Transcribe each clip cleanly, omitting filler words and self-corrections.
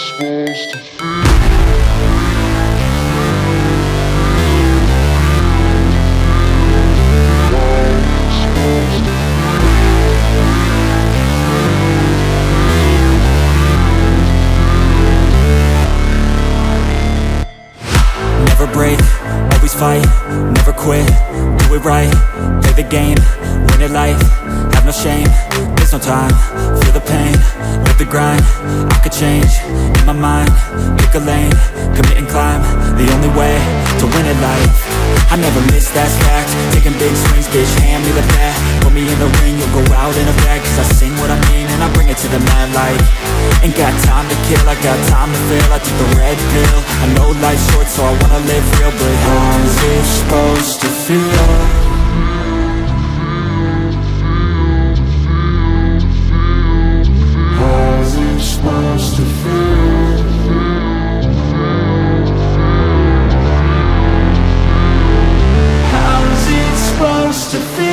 supposed to feel? Never break, always fight, never quit, do it right, play the game, win it life, have no shame, there's no time, feel the pain, live the grind, I could change, in my mind, pick a lane, commit and climb, the only way to win it life. I never miss, that's fact, taking big swings, bitch, hand me the bat, put me in the ring, you'll go out in a bag, cause I sing what I mean and I bring it to the mad light. Ain't got time to kill, I got time to feel, I took the red pill, I know life's short so I wanna live real, but how's it supposed to feel? How's it supposed to feel? How's it supposed to feel?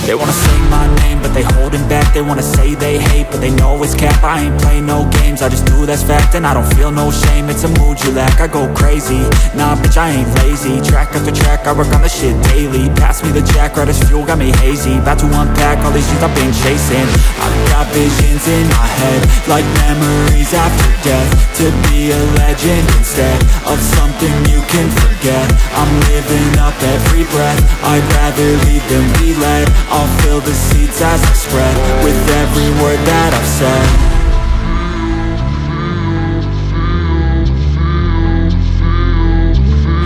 They wanna say my name, but they holding back. They wanna say they hate, but they know it's cap. I ain't play no games, I just do, that's fact. And I don't feel no shame, it's a mood you lack. I go crazy, nah bitch I ain't lazy. Track after track, I work on the shit daily. Pass me the jack, right as fuel, got me hazy. About to unpack all these things I've been chasing. I've got visions in my head, like memories after death. To be a legend instead of something you can forget. I'm living up every breath, I'd rather lead than be led. I'll fill the seeds as I spread with every word that I've said.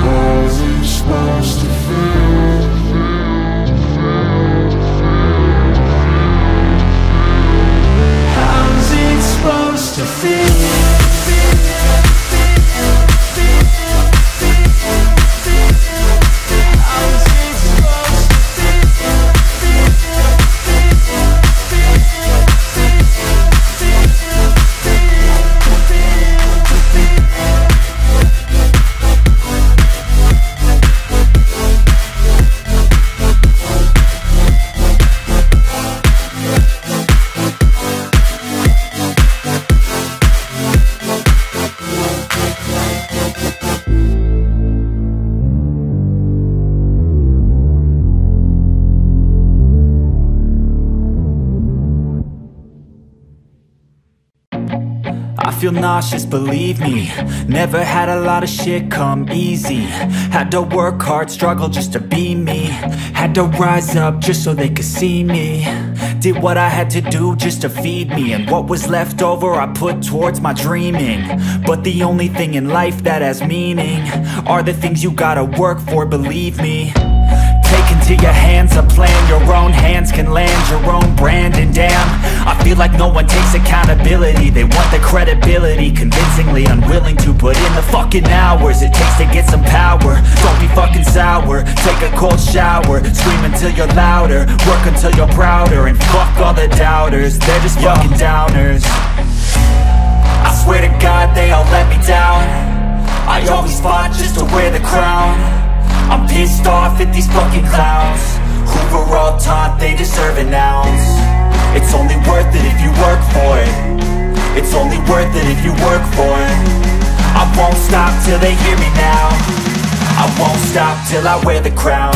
How's it supposed to feel? How's it supposed to feel? I feel nauseous, believe me. Never had a lot of shit come easy. Had to work hard, struggle just to be me. Had to rise up just so they could see me. Did what I had to do just to feed me. And what was left over I put towards my dreaming. But the only thing in life that has meaning are the things you gotta work for, believe me. Take into your hands a plan, your own hands can land your own brand. And damn, I feel like no one takes accountability. They want the credibility, convincingly unwilling to put in the fucking hours it takes to get some power. Don't be fucking sour, take a cold shower, scream until you're louder, work until you're prouder. And fuck all the doubters, they're just fucking downers. I swear to God they all let me down. I always fought just to wear the crown. I'm pissed off at these fucking clowns who were all taught they deserve an ounce. It's only worth it if you work for it. It's only worth it if you work for it. I won't stop till they hear me now. I won't stop till I wear the crown.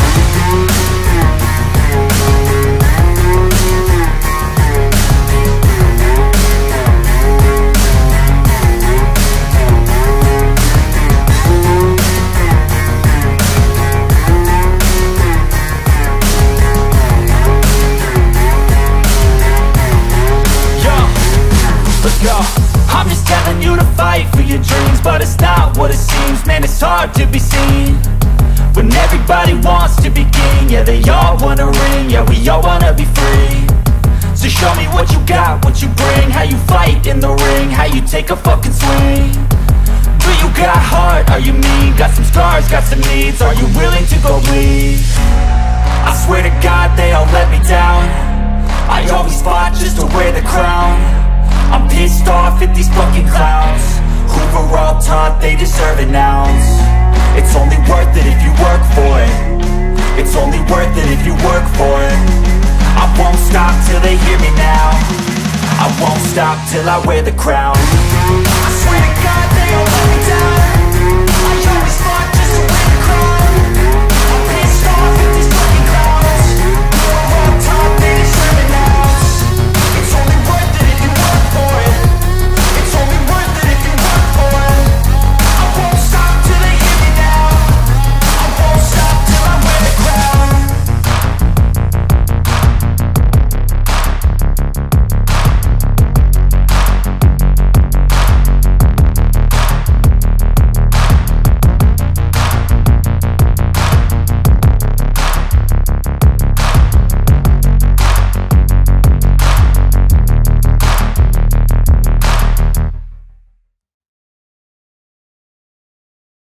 I'm just telling you to fight for your dreams, but it's not what it seems. Man, it's hard to be seen when everybody wants to be king. Yeah, they all wanna ring, yeah, we all wanna be free. So show me what you got, what you bring, how you fight in the ring, how you take a fucking swing. Do you got heart, are you mean? Got some scars, got some needs, are you willing to go bleed? I swear to God they all let me down. I always fought just to wear the crown. I'm pissed off at these fucking clowns who were all taught they deserve an ounce. It's only worth it if you work for it. It's only worth it if you work for it. I won't stop till they hear me now. I won't stop till I wear the crown. I swear to God they all let me